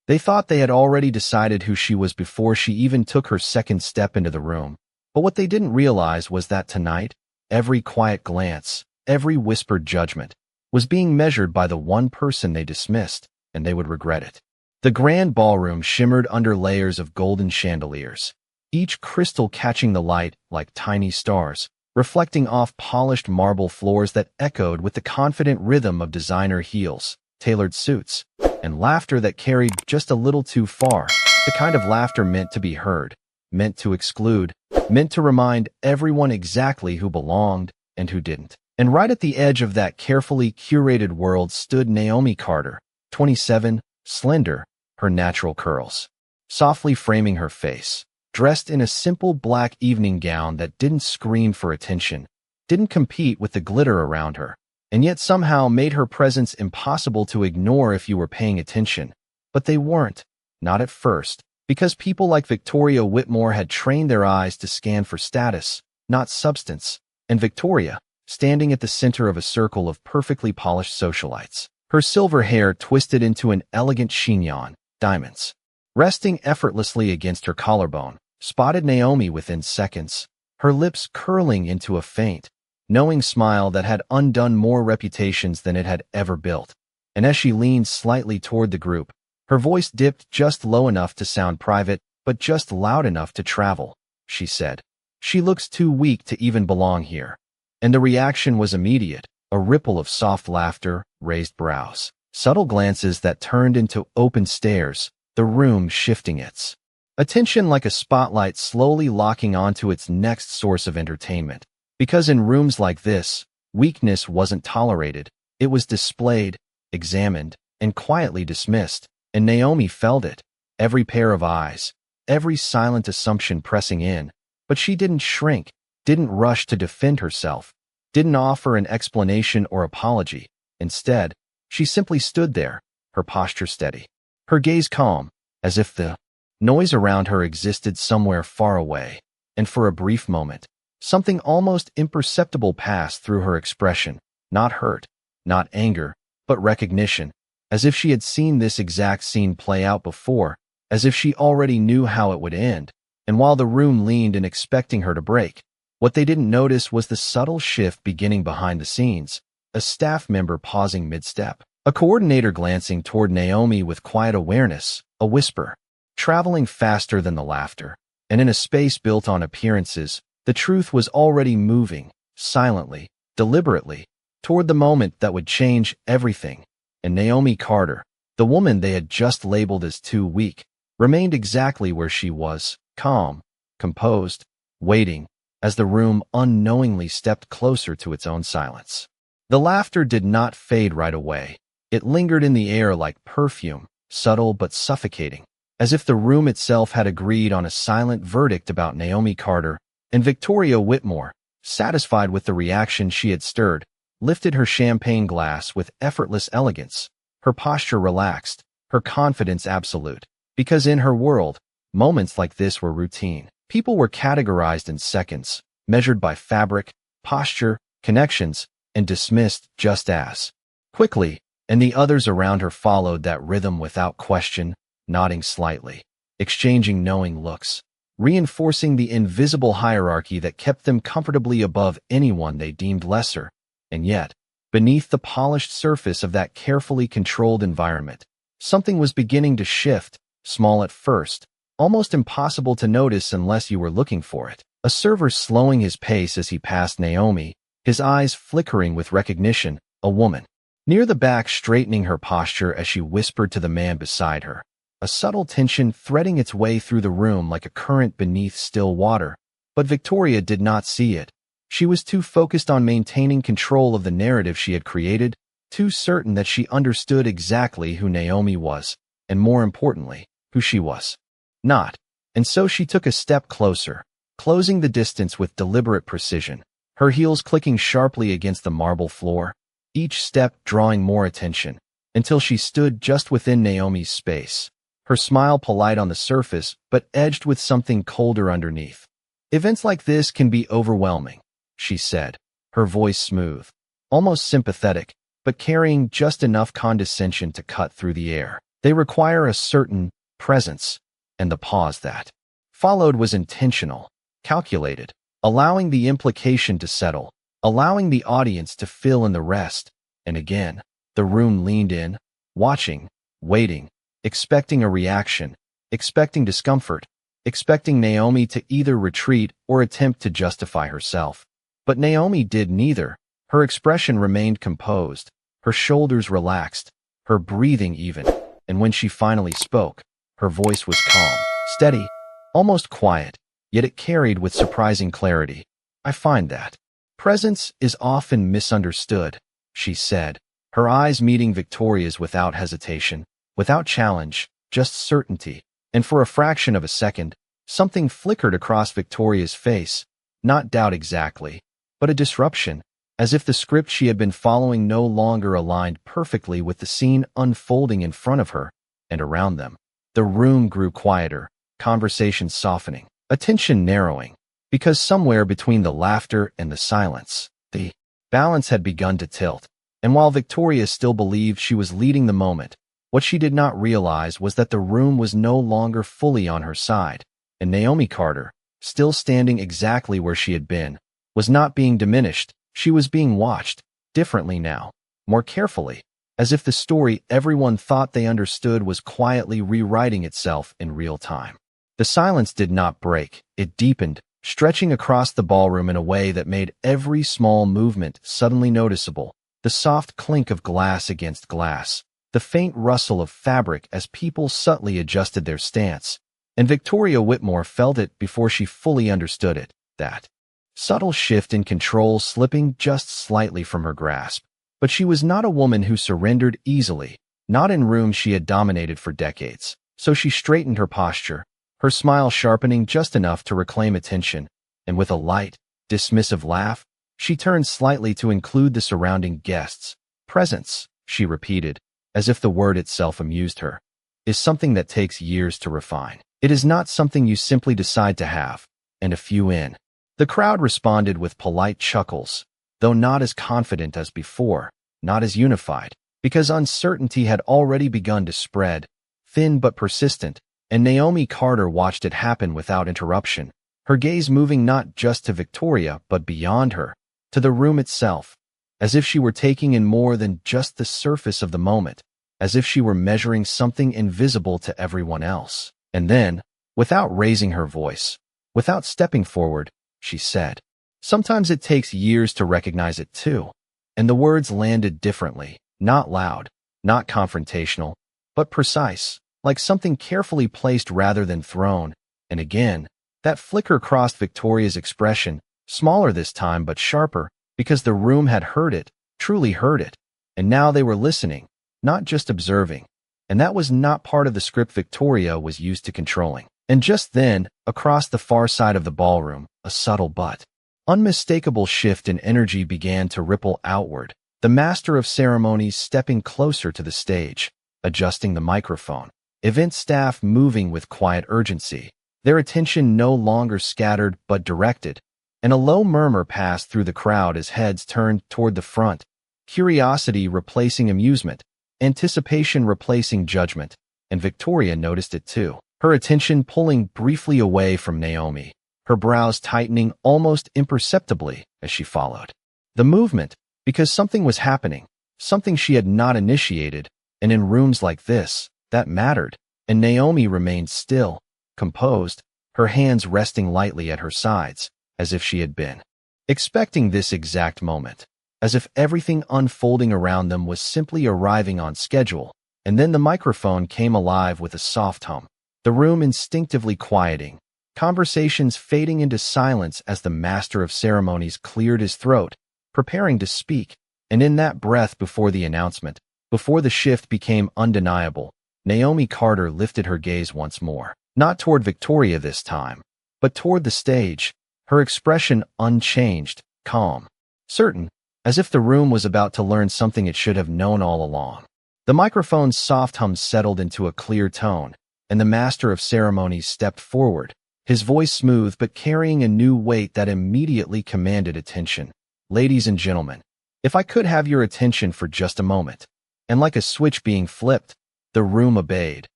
They thought they had already decided who she was before she even took her second step into the room. But what they didn't realize was that tonight, every quiet glance, every whispered judgment, was being measured by the one person they dismissed, and they would regret it. The grand ballroom shimmered under layers of golden chandeliers, each crystal catching the light like tiny stars, reflecting off polished marble floors that echoed with the confident rhythm of designer heels, tailored suits, and laughter that carried just a little too far, the kind of laughter meant to be heard, meant to exclude, meant to remind everyone exactly who belonged and who didn't. And right at the edge of that carefully curated world stood Naomi Carter, 27, slender, her natural curls softly framing her face, dressed in a simple black evening gown that didn't scream for attention, didn't compete with the glitter around her, and yet somehow made her presence impossible to ignore if you were paying attention. But they weren't, not at first, because people like Victoria Whitmore had trained their eyes to scan for status, not substance, and Victoria, standing at the center of a circle of perfectly polished socialites, her silver hair twisted into an elegant chignon, diamonds, resting effortlessly against her collarbone, spotted Naomi within seconds, her lips curling into a faint, knowing smile that had undone more reputations than it had ever built. And as she leaned slightly toward the group, her voice dipped just low enough to sound private, but just loud enough to travel. She said, "She looks too weak to even belong here." And the reaction was immediate, a ripple of soft laughter, raised brows, subtle glances that turned into open stares, the room shifting its attention like a spotlight slowly locking onto its next source of entertainment. Because in rooms like this, weakness wasn't tolerated, it was displayed, examined, and quietly dismissed, and Naomi felt it, every pair of eyes, every silent assumption pressing in, but she didn't shrink, didn't rush to defend herself, didn't offer an explanation or apology. Instead, she simply stood there, her posture steady, her gaze calm, as if the noise around her existed somewhere far away. And for a brief moment, something almost imperceptible passed through her expression, not hurt, not anger, but recognition, as if she had seen this exact scene play out before, as if she already knew how it would end. And while the room leaned in expecting her to break, what they didn't notice was the subtle shift beginning behind the scenes, a staff member pausing mid-step, a coordinator glancing toward Naomi with quiet awareness, a whisper, traveling faster than the laughter. And in a space built on appearances, the truth was already moving, silently, deliberately, toward the moment that would change everything. And Naomi Carter, the woman they had just labeled as too weak, remained exactly where she was, calm, composed, waiting, as the room unknowingly stepped closer to its own silence. The laughter did not fade right away. It lingered in the air like perfume, subtle but suffocating, as if the room itself had agreed on a silent verdict about Naomi Carter. And Victoria Whitmore, satisfied with the reaction she had stirred, lifted her champagne glass with effortless elegance, her posture relaxed, her confidence absolute. Because in her world, moments like this were routine. People were categorized in seconds, measured by fabric, posture, connections, and dismissed just as quickly, and the others around her followed that rhythm without question, nodding slightly, exchanging knowing looks, reinforcing the invisible hierarchy that kept them comfortably above anyone they deemed lesser. And yet, beneath the polished surface of that carefully controlled environment, something was beginning to shift, small at first, almost impossible to notice unless you were looking for it. A server slowing his pace as he passed Naomi, his eyes flickering with recognition, a woman, near the back straightening her posture as she whispered to the man beside her, a subtle tension threading its way through the room like a current beneath still water. But Victoria did not see it. She was too focused on maintaining control of the narrative she had created, too certain that she understood exactly who Naomi was, and more importantly, who she was not. And so she took a step closer, closing the distance with deliberate precision, her heels clicking sharply against the marble floor, each step drawing more attention, until she stood just within Naomi's space, her smile polite on the surface but edged with something colder underneath. "Events like this can be overwhelming," she said, her voice smooth, almost sympathetic, but carrying just enough condescension to cut through the air. They require a certain presence, and the pause that followed was intentional, calculated, allowing the implication to settle, allowing the audience to fill in the rest. And again, the room leaned in, watching, waiting, expecting a reaction, expecting discomfort, expecting Naomi to either retreat or attempt to justify herself. But Naomi did neither. Her expression remained composed, her shoulders relaxed, her breathing even, and when she finally spoke, her voice was calm, steady, almost quiet, yet it carried with surprising clarity. "I find that presence is often misunderstood," she said, her eyes meeting Victoria's without hesitation, without challenge, just certainty. And for a fraction of a second, something flickered across Victoria's face, not doubt exactly, but a disruption, as if the script she had been following no longer aligned perfectly with the scene unfolding in front of her and around them. The room grew quieter, conversation softening, attention narrowing, because somewhere between the laughter and the silence, the balance had begun to tilt. And while Victoria still believed she was leading the moment, what she did not realize was that the room was no longer fully on her side, and Naomi Carter, still standing exactly where she had been, was not being diminished. She was being watched, differently now, more carefully, as if the story everyone thought they understood was quietly rewriting itself in real time. The silence did not break, it deepened, stretching across the ballroom in a way that made every small movement suddenly noticeable. The soft clink of glass against glass, the faint rustle of fabric as people subtly adjusted their stance, and Victoria Whitmore felt it before she fully understood it, that subtle shift in control slipping just slightly from her grasp. But she was not a woman who surrendered easily, not in rooms she had dominated for decades. So she straightened her posture, her smile sharpening just enough to reclaim attention, and with a light, dismissive laugh, she turned slightly to include the surrounding guests. "Presence," she repeated, as if the word itself amused her, "is something that takes years to refine. It is not something you simply decide to have." And a few in. The crowd responded with polite chuckles, though not as confident as before, not as unified, because uncertainty had already begun to spread, thin but persistent, and Naomi Carter watched it happen without interruption, her gaze moving not just to Victoria but beyond her, to the room itself, as if she were taking in more than just the surface of the moment, as if she were measuring something invisible to everyone else. And then, without raising her voice, without stepping forward, she said, "Sometimes it takes years to recognize it too." And the words landed differently, not loud, not confrontational, but precise, like something carefully placed rather than thrown. And again, that flicker crossed Victoria's expression, smaller this time but sharper, because the room had heard it, truly heard it, and now they were listening, not just observing. And that was not part of the script Victoria was used to controlling. And just then, across the far side of the ballroom, a subtle but unmistakable shift in energy began to ripple outward, the master of ceremonies stepping closer to the stage, adjusting the microphone, event staff moving with quiet urgency, their attention no longer scattered but directed, and a low murmur passed through the crowd as heads turned toward the front, curiosity replacing amusement, anticipation replacing judgment, and Victoria noticed it too, her attention pulling briefly away from Naomi, her brows tightening almost imperceptibly as she followed the movement, because something was happening, something she had not initiated, and in rooms like this, that mattered. And Naomi remained still, composed, her hands resting lightly at her sides, as if she had been expecting this exact moment, as if everything unfolding around them was simply arriving on schedule. And then the microphone came alive with a soft hum, the room instinctively quieting, conversations fading into silence as the master of ceremonies cleared his throat, preparing to speak. And in that breath before the announcement, before the shift became undeniable, Naomi Carter lifted her gaze once more, not toward Victoria this time, but toward the stage, her expression unchanged, calm, certain, as if the room was about to learn something it should have known all along. The microphone's soft hum settled into a clear tone, and the master of ceremonies stepped forward, his voice smooth but carrying a new weight that immediately commanded attention. "Ladies and gentlemen, if I could have your attention for just a moment." And like a switch being flipped, The room obeyed.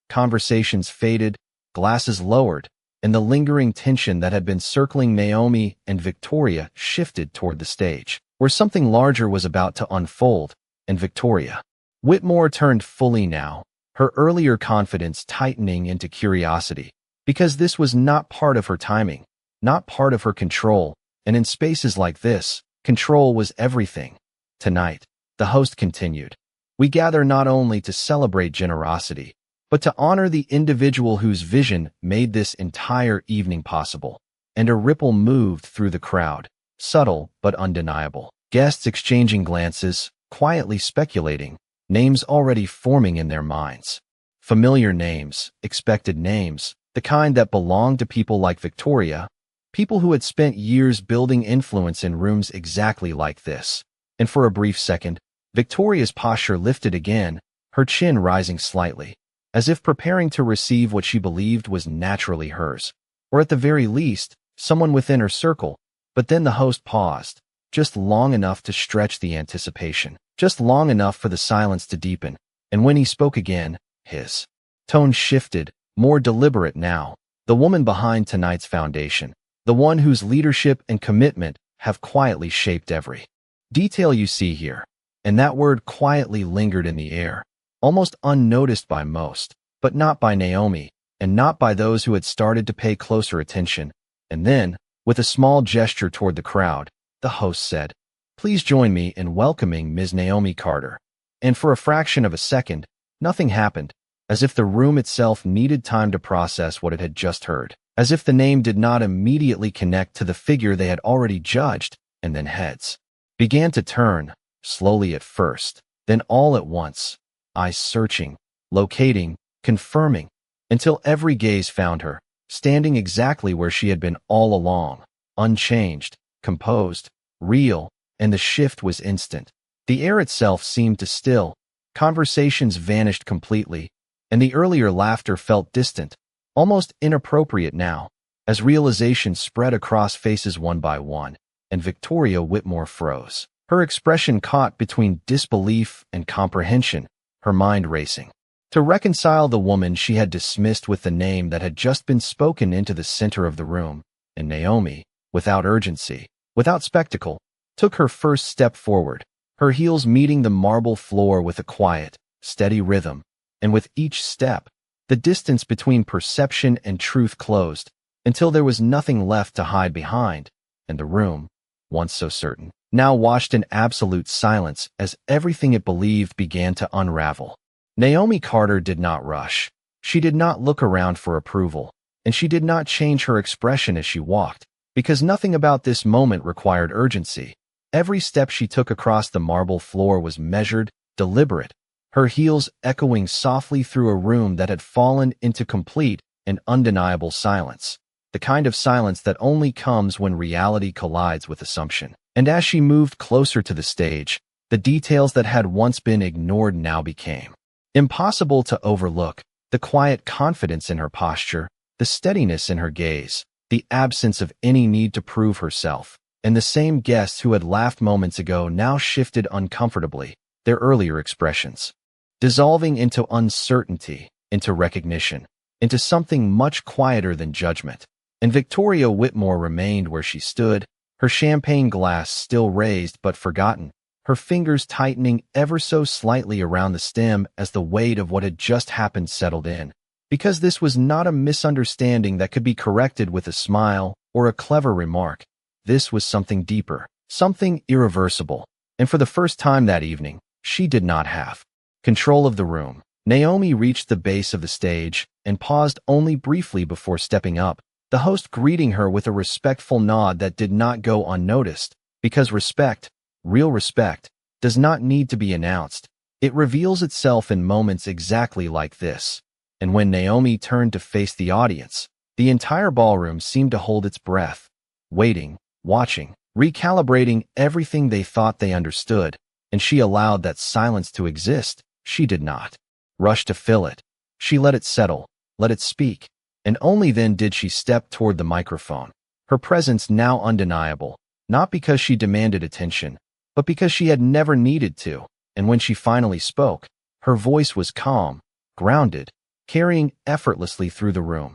Conversations faded, glasses lowered, and the lingering tension that had been circling Naomi and Victoria shifted toward the stage, where something larger was about to unfold, and Victoria. Whitmore turned fully now, her earlier confidence tightening into curiosity, because this was not part of her timing, not part of her control, and in spaces like this, control was everything. Tonight, the host continued, we gather not only to celebrate generosity, but to honor the individual whose vision made this entire evening possible. And a ripple moved through the crowd, subtle but undeniable. Guests exchanging glances, quietly speculating, names already forming in their minds. Familiar names, expected names, the kind that belonged to people like Victoria, people who had spent years building influence in rooms exactly like this. And for a brief second, Victoria's posture lifted again, her chin rising slightly, as if preparing to receive what she believed was naturally hers, or at the very least, someone within her circle. But then the host paused, just long enough to stretch the anticipation, just long enough for the silence to deepen, and when he spoke again, his tone shifted, more deliberate now. The woman behind tonight's foundation, the one whose leadership and commitment have quietly shaped every detail you see here. And that word quietly lingered in the air, almost unnoticed by most, but not by Naomi, and not by those who had started to pay closer attention. And then, with a small gesture toward the crowd, the host said, please join me in welcoming Ms. Naomi Carter. And for a fraction of a second, nothing happened, as if the room itself needed time to process what it had just heard, as if the name did not immediately connect to the figure they had already judged, and then heads began to turn, slowly at first, then all at once, eyes searching, locating, confirming, until every gaze found her, standing exactly where she had been all along, unchanged, composed, real, and the shift was instant. The air itself seemed to still, conversations vanished completely, and the earlier laughter felt distant, almost inappropriate now, as realization spread across faces one by one, and Victoria Whitmore froze, her expression caught between disbelief and comprehension, her mind racing. To reconcile the woman she had dismissed with the name that had just been spoken into the center of the room, and Naomi, without urgency, without spectacle, took her first step forward, her heels meeting the marble floor with a quiet, steady rhythm, and with each step, the distance between perception and truth closed, until there was nothing left to hide behind, and the room, once so certain, now watched in absolute silence as everything it believed began to unravel. Naomi Carter did not rush. She did not look around for approval, and she did not change her expression as she walked, because nothing about this moment required urgency. Every step she took across the marble floor was measured, deliberate, her heels echoing softly through a room that had fallen into complete and undeniable silence, the kind of silence that only comes when reality collides with assumption. And as she moved closer to the stage, the details that had once been ignored now became impossible to overlook: the quiet confidence in her posture, the steadiness in her gaze, the absence of any need to prove herself, and the same guests who had laughed moments ago now shifted uncomfortably, their earlier expressions dissolving into uncertainty, into recognition, into something much quieter than judgment. And Victoria Whitmore remained where she stood, her champagne glass still raised but forgotten, her fingers tightening ever so slightly around the stem as the weight of what had just happened settled in. Because this was not a misunderstanding that could be corrected with a smile or a clever remark. This was something deeper, something irreversible. And for the first time that evening, she did not have control of the room. Naomi reached the base of the stage and paused only briefly before stepping up, the host greeting her with a respectful nod that did not go unnoticed, because respect, real respect, does not need to be announced. It reveals itself in moments exactly like this. And when Naomi turned to face the audience, the entire ballroom seemed to hold its breath, waiting, watching, recalibrating everything they thought they understood, and she allowed that silence to exist. She did not rush to fill it. She let it settle, let it speak, and only then did she step toward the microphone, her presence now undeniable, not because she demanded attention, but because she had never needed to. And when she finally spoke, her voice was calm, grounded, carrying effortlessly through the room.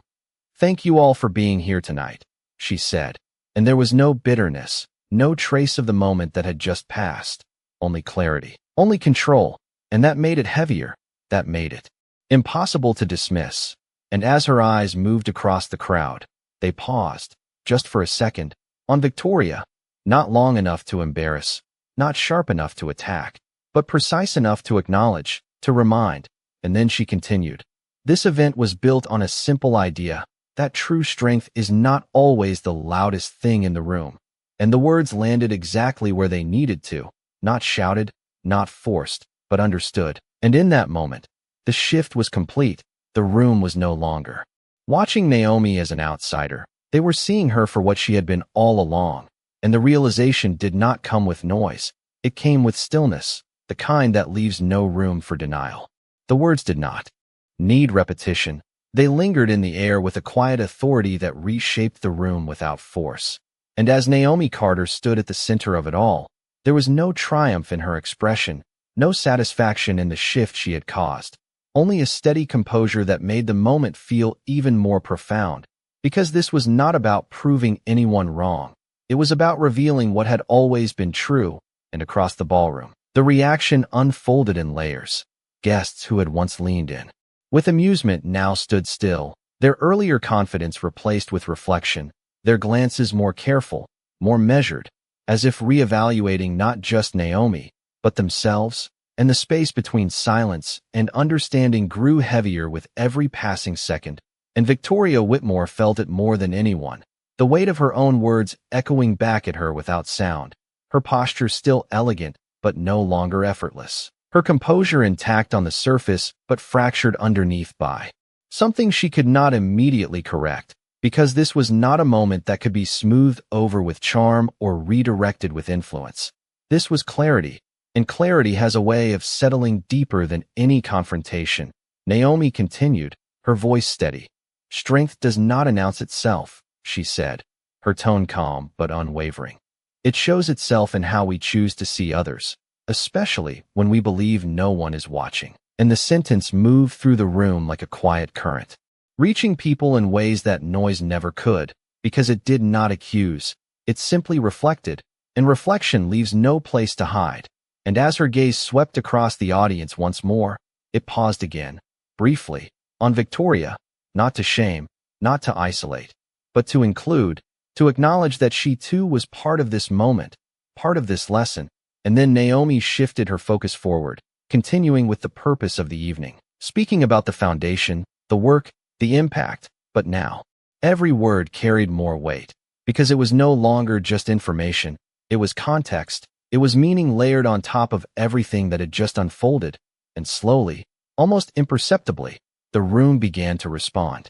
"Thank you all for being here tonight," she said, and there was no bitterness, no trace of the moment that had just passed, only clarity, only control, and that made it heavier, that made it impossible to dismiss. And as her eyes moved across the crowd, they paused, just for a second, on Victoria, not long enough to embarrass, not sharp enough to attack, but precise enough to acknowledge, to remind, and then she continued. This event was built on a simple idea, that true strength is not always the loudest thing in the room. And the words landed exactly where they needed to, not shouted, not forced, but understood. And in that moment, the shift was complete. The room was no longer watching Naomi as an outsider. They were seeing her for what she had been all along. And the realization did not come with noise. It came with stillness, the kind that leaves no room for denial. The words did not need repetition. They lingered in the air with a quiet authority that reshaped the room without force. And as Naomi Carter stood at the center of it all, there was no triumph in her expression, no satisfaction in the shift she had caused, only a steady composure that made the moment feel even more profound, because this was not about proving anyone wrong. It was about revealing what had always been true. And across the ballroom, the reaction unfolded in layers. Guests who had once leaned in with amusement now stood still, their earlier confidence replaced with reflection, their glances more careful, more measured, as if reevaluating not just Naomi, but themselves, and the space between silence and understanding grew heavier with every passing second, and Victoria Whitmore felt it more than anyone, the weight of her own words echoing back at her without sound, her posture still elegant but no longer effortless, her composure intact on the surface but fractured underneath by something she could not immediately correct, because this was not a moment that could be smoothed over with charm or redirected with influence. This was clarity, and clarity has a way of settling deeper than any confrontation. Naomi continued, her voice steady. "Strength does not announce itself," she said, her tone calm but unwavering. "It shows itself in how we choose to see others, especially when we believe no one is watching." And the sentence moved through the room like a quiet current, reaching people in ways that noise never could, because it did not accuse, it simply reflected, and reflection leaves no place to hide. And as her gaze swept across the audience once more, it paused again, briefly, on Victoria, not to shame, not to isolate, but to include, to acknowledge that she too was part of this moment, part of this lesson. And then Naomi shifted her focus forward, continuing with the purpose of the evening, speaking about the foundation, the work, the impact. But now, every word carried more weight, because it was no longer just information, it was context, it was meaning layered on top of everything that had just unfolded, and slowly, almost imperceptibly, the room began to respond.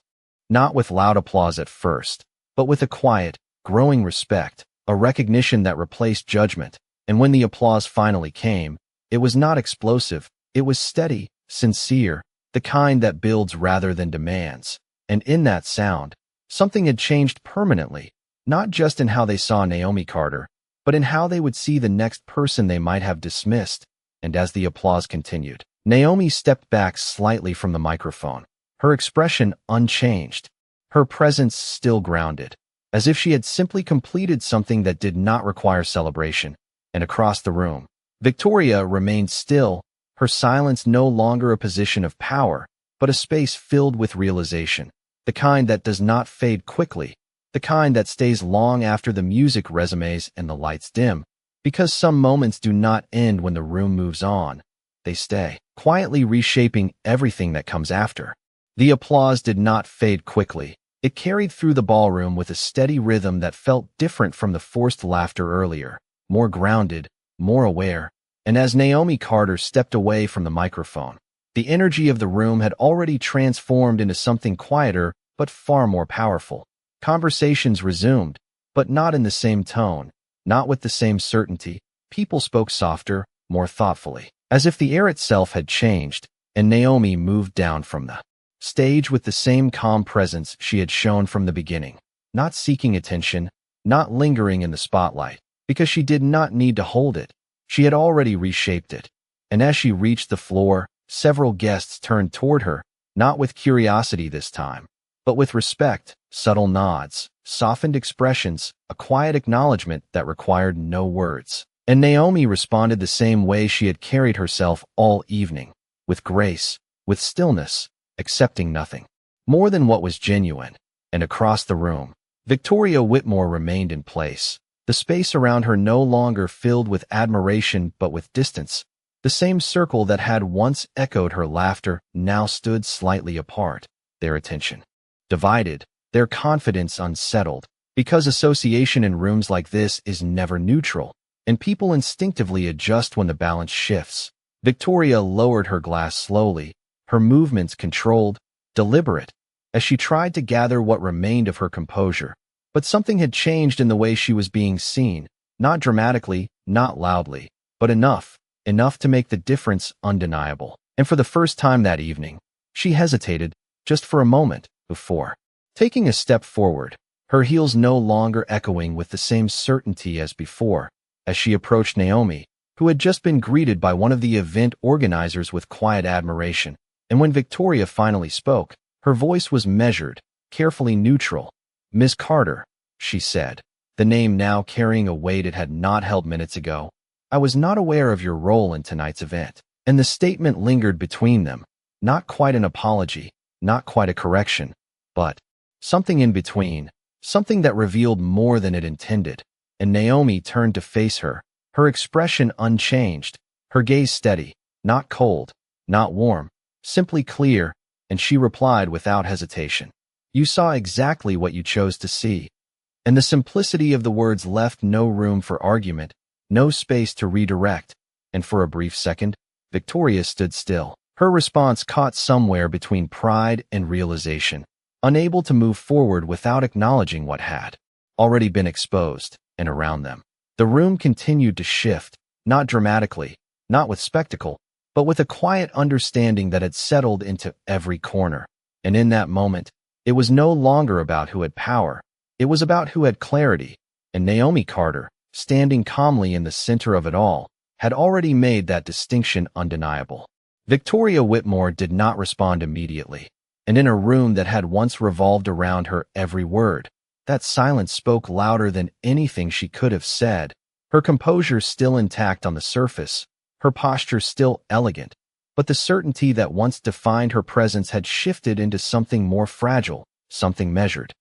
Not with loud applause at first, but with a quiet, growing respect, a recognition that replaced judgment. And when the applause finally came, it was not explosive, it was steady, sincere, the kind that builds rather than demands. And in that sound, something had changed permanently, not just in how they saw Naomi Carter, but in how they would see the next person they might have dismissed. And as the applause continued, Naomi stepped back slightly from the microphone, her expression unchanged, her presence still grounded, as if she had simply completed something that did not require celebration. And across the room, Victoria remained still, her silence no longer a position of power, but a space filled with realization, the kind that does not fade quickly, the kind that stays long after the music resumes and the lights dim, because some moments do not end when the room moves on. They stay, quietly reshaping everything that comes after. The applause did not fade quickly. It carried through the ballroom with a steady rhythm that felt different from the forced laughter earlier, more grounded, more aware. And as Naomi Carter stepped away from the microphone, the energy of the room had already transformed into something quieter but far more powerful. Conversations resumed, but not in the same tone, not with the same certainty. People spoke softer, more thoughtfully, as if the air itself had changed, and Naomi moved down from the stage with the same calm presence she had shown from the beginning, not seeking attention, not lingering in the spotlight, because she did not need to hold it. She had already reshaped it. And as she reached the floor, several guests turned toward her, not with curiosity this time, but with respect, subtle nods, softened expressions, a quiet acknowledgement that required no words. And Naomi responded the same way she had carried herself all evening, with grace, with stillness, accepting nothing more than what was genuine. And across the room, Victoria Whitmore remained in place, the space around her no longer filled with admiration but with distance. The same circle that had once echoed her laughter now stood slightly apart, their attention divided, their confidence unsettled, because association in rooms like this is never neutral, and people instinctively adjust when the balance shifts. Victoria lowered her glass slowly, her movements controlled, deliberate, as she tried to gather what remained of her composure. But something had changed in the way she was being seen, not dramatically, not loudly, but enough to make the difference undeniable. And for the first time that evening, she hesitated, just for a moment, before taking a step forward, her heels no longer echoing with the same certainty as before, as she approached Naomi, who had just been greeted by one of the event organizers with quiet admiration. And when Victoria finally spoke, her voice was measured, carefully neutral. "Miss Carter," she said, the name now carrying a weight it had not held minutes ago. "I was not aware of your role in tonight's event." And the statement lingered between them, not quite an apology, not quite a correction, but something in between, something that revealed more than it intended. And Naomi turned to face her, her expression unchanged, her gaze steady, not cold, not warm, simply clear, and she replied without hesitation. "You saw exactly what you chose to see." And the simplicity of the words left no room for argument, no space to redirect, and for a brief second, Victoria stood still, her response caught somewhere between pride and realization, unable to move forward without acknowledging what had already been exposed. And around them, the room continued to shift, not dramatically, not with spectacle, but with a quiet understanding that had settled into every corner. And in that moment, it was no longer about who had power, it was about who had clarity. And Naomi Carter, standing calmly in the center of it all, had already made that distinction undeniable. Victoria Whitmore did not respond immediately, and in a room that had once revolved around her every word, that silence spoke louder than anything she could have said, her composure still intact on the surface, her posture still elegant, but the certainty that once defined her presence had shifted into something more fragile, something measured.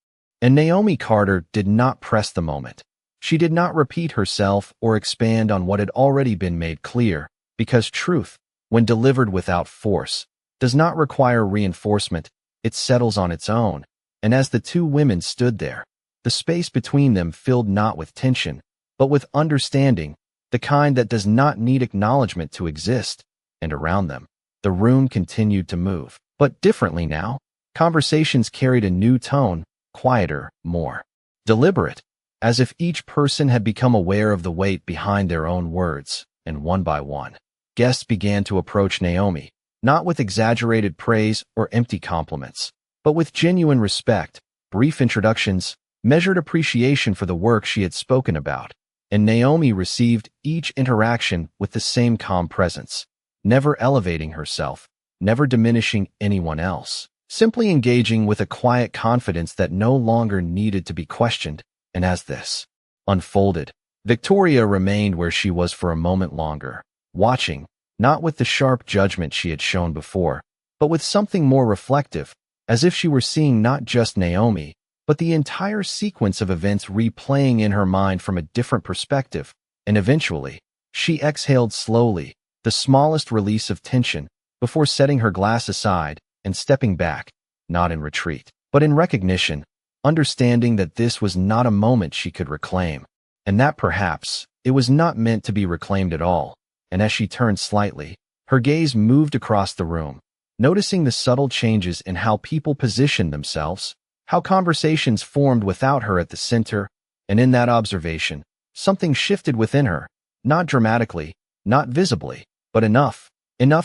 And Naomi Carter did not press the moment. She did not repeat herself or expand on what had already been made clear, because truth, when delivered without force, does not require reinforcement, it settles on its own. And as the two women stood there, the space between them filled not with tension, but with understanding, the kind that does not need acknowledgement to exist. And around them, the room continued to move, but differently now. Conversations carried a new tone, quieter, more deliberate, as if each person had become aware of the weight behind their own words. And one by one, guests began to approach Naomi, not with exaggerated praise or empty compliments, but with genuine respect, brief introductions, measured appreciation for the work she had spoken about. And Naomi received each interaction with the same calm presence, never elevating herself, never diminishing anyone else, simply engaging with a quiet confidence that no longer needed to be questioned. And as this unfolded, Victoria remained where she was for a moment longer, watching, not with the sharp judgment she had shown before, but with something more reflective, as if she were seeing not just Naomi, but the entire sequence of events replaying in her mind from a different perspective. And eventually, she exhaled slowly, the smallest release of tension, before setting her glass aside and stepping back, not in retreat, but in recognition, understanding that this was not a moment she could reclaim, and that perhaps it was not meant to be reclaimed at all. And as she turned slightly, her gaze moved across the room, noticing the subtle changes in how people positioned themselves, how conversations formed without her at the center. And in that observation, something shifted within her, not dramatically, not visibly, but enough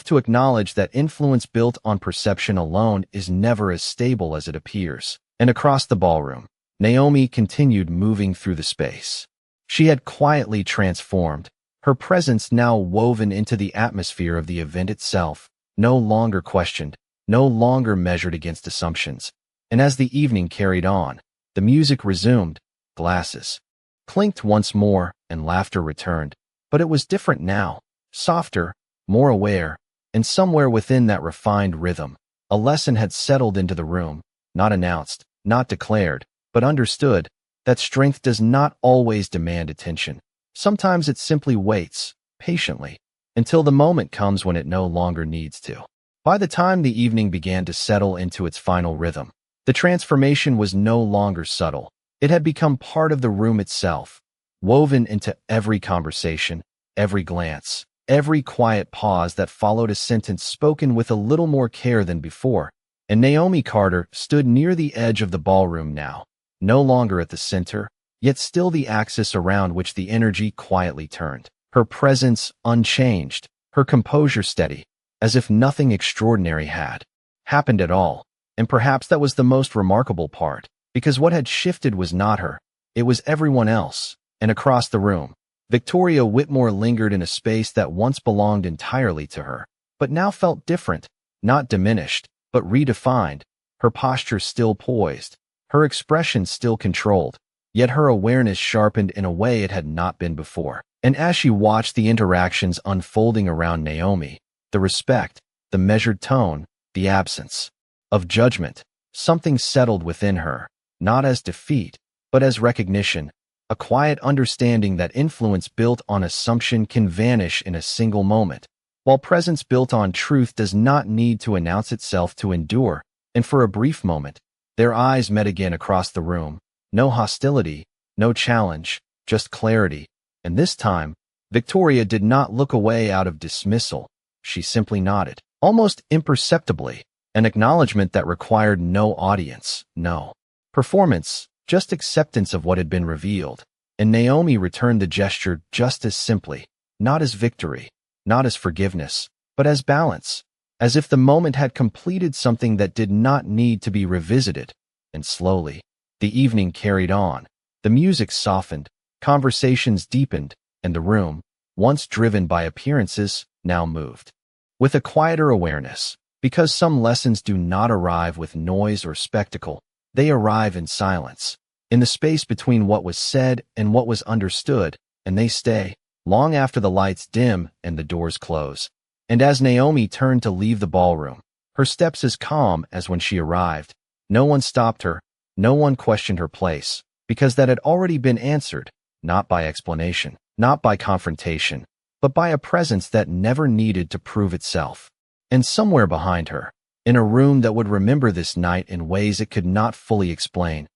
to acknowledge that influence built on perception alone is never as stable as it appears. And across the ballroom, Naomi continued moving through the space. She had quietly transformed, her presence now woven into the atmosphere of the event itself, no longer questioned, no longer measured against assumptions. And as the evening carried on, the music resumed, glasses clinked once more, and laughter returned. But it was different now, softer, more aware, and somewhere within that refined rhythm, a lesson had settled into the room, not announced, not declared, but understood, that strength does not always demand attention. Sometimes it simply waits, patiently, until the moment comes when it no longer needs to. By the time the evening began to settle into its final rhythm, the transformation was no longer subtle. It had become part of the room itself, woven into every conversation, every glance, every quiet pause that followed a sentence spoken with a little more care than before. And Naomi Carter stood near the edge of the ballroom now, no longer at the center, yet still the axis around which the energy quietly turned. Her presence unchanged, her composure steady, as if nothing extraordinary had happened at all. And perhaps that was the most remarkable part, because what had shifted was not her, it was everyone else. And across the room, Victoria Whitmore lingered in a space that once belonged entirely to her, but now felt different, not diminished, but redefined, her posture still poised, her expression still controlled, yet her awareness sharpened in a way it had not been before. And as she watched the interactions unfolding around Naomi, the respect, the measured tone, the absence of judgment, something settled within her, not as defeat, but as recognition, a quiet understanding that influence built on assumption can vanish in a single moment, while presence built on truth does not need to announce itself to endure. And for a brief moment, their eyes met again across the room, no hostility, no challenge, just clarity. And this time, Victoria did not look away out of dismissal. She simply nodded, almost imperceptibly, an acknowledgement that required no audience, no performance, just acceptance of what had been revealed. And Naomi returned the gesture just as simply, not as victory, not as forgiveness, but as balance, as if the moment had completed something that did not need to be revisited. And slowly, the evening carried on. The music softened, conversations deepened, and the room, once driven by appearances, now moved with a quieter awareness, because some lessons do not arrive with noise or spectacle. They arrive in silence, in the space between what was said and what was understood, and they stay long after the lights dim and the doors close. And as Naomi turned to leave the ballroom, her steps as calm as when she arrived, no one stopped her, no one questioned her place, because that had already been answered, not by explanation, not by confrontation, but by a presence that never needed to prove itself. And somewhere behind her, in a room that would remember this night in ways it could not fully explain,